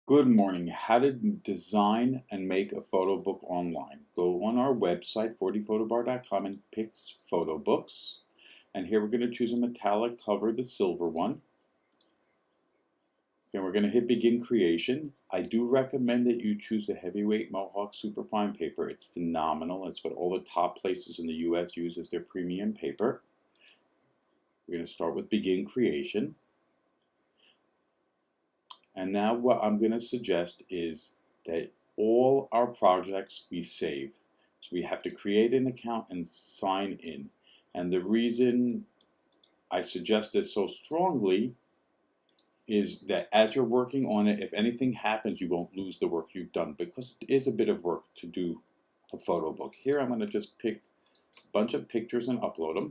Good morning. How to design and make a photo book online. Go on our website, 40photobar.com, and pick photo books. And here we're going to choose a metallic cover, the silver one. Okay, we're going to hit begin creation. I do recommend that you choose the heavyweight Mohawk superfine paper. It's phenomenal. It's what all the top places in the US use as their premium paper. We're going to start with begin creation. And now what I'm going to suggest is that all our projects we save. So we have to create an account and sign in. And the reason I suggest this so strongly is that as you're working on it, if anything happens, you won't lose the work you've done, because it is a bit of work to do a photo book. Here I'm going to just pick a bunch of pictures and upload them.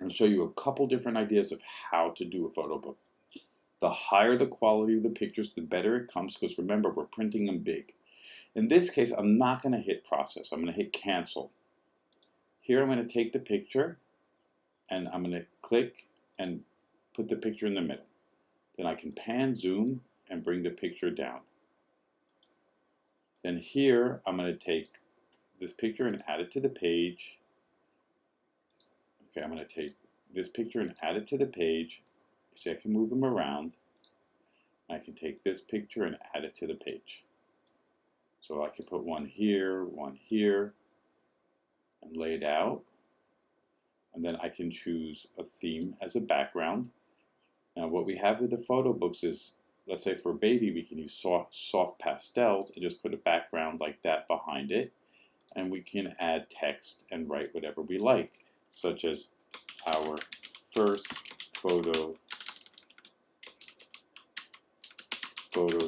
And show you a couple different ideas of how to do a photo book. The higher the quality of the pictures, the better it comes, because remember, we're printing them big. In this case, I'm not going to hit process. I'm going to hit cancel. Here I'm going to take the picture and I'm going to click and put the picture in the middle. Then I can pan zoom and bring the picture down. Then here I'm going to take this picture and add it to the page. Okay, I'm going to take this picture and add it to the page. See, I can move them around. I can take this picture and add it to the page. So I can put one here, and lay it out. And then I can choose a theme as a background. Now what we have with the photo books is, let's say for a baby, we can use soft pastels and just put a background like that behind it. And we can add text and write whatever we like, such as our first photo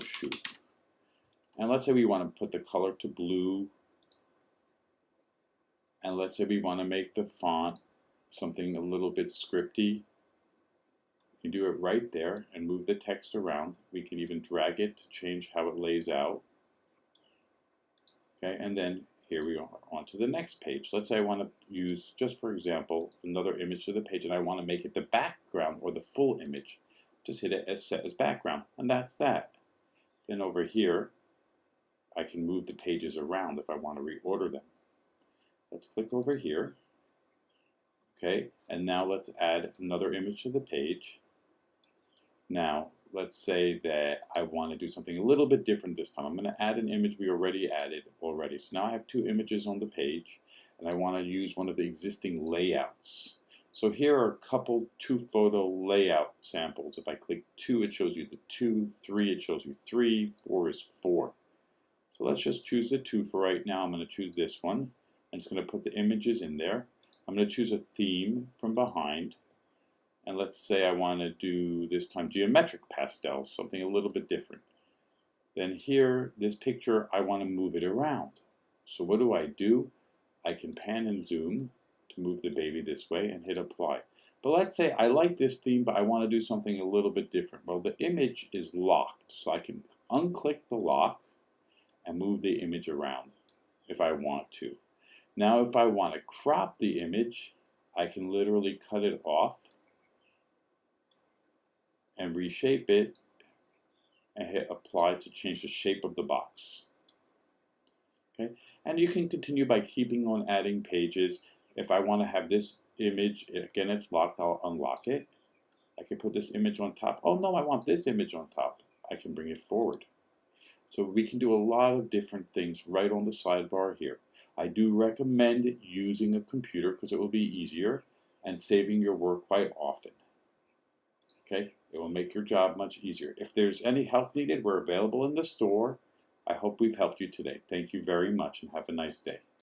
shoot. And let's say we want to put the color to blue. And let's say we want to make the font something a little bit scripty. We can do it right there and move the text around. We can even drag it to change how it lays out. Okay, and then here we are on to the next page. Let's say I want to use, just for example, another image to the page, and I want to make it the background or the full image. Just hit it as set as background, and that's that. Then over here, I can move the pages around if I want to reorder them. Let's click over here. Okay, and now let's add another image to the page. Now, let's say that I want to do something a little bit different this time. I'm going to add an image we already added already. So now I have two images on the page, and I want to use one of the existing layouts. So here are a couple two photo layout samples. If I click 2, it shows you the 2, 3, it shows you 3, 4 is 4. So let's just choose the 2 for right now. I'm going to choose this one. I'm just going to put the images in there. I'm going to choose a theme from behind. And let's say I want to do this time geometric pastels, something a little bit different. Then here, this picture, I want to move it around. So what do? I can pan and zoom to move the baby this way and hit apply. But let's say I like this theme, but I want to do something a little bit different. Well, the image is locked, so I can unclick the lock and move the image around if I want to. Now if I want to crop the image, I can literally cut it off and reshape it and hit apply to change the shape of the box. Okay, and you can continue by keeping on adding pages. If I want to have this image, again it's locked, I'll unlock it. I can put this image on top. Oh no, I want this image on top. I can bring it forward. So we can do a lot of different things right on the sidebar here. I do recommend using a computer because it will be easier and saving your work quite often. Okay, it will make your job much easier. If there's any help needed, we're available in the store. I hope we've helped you today. Thank you very much and have a nice day.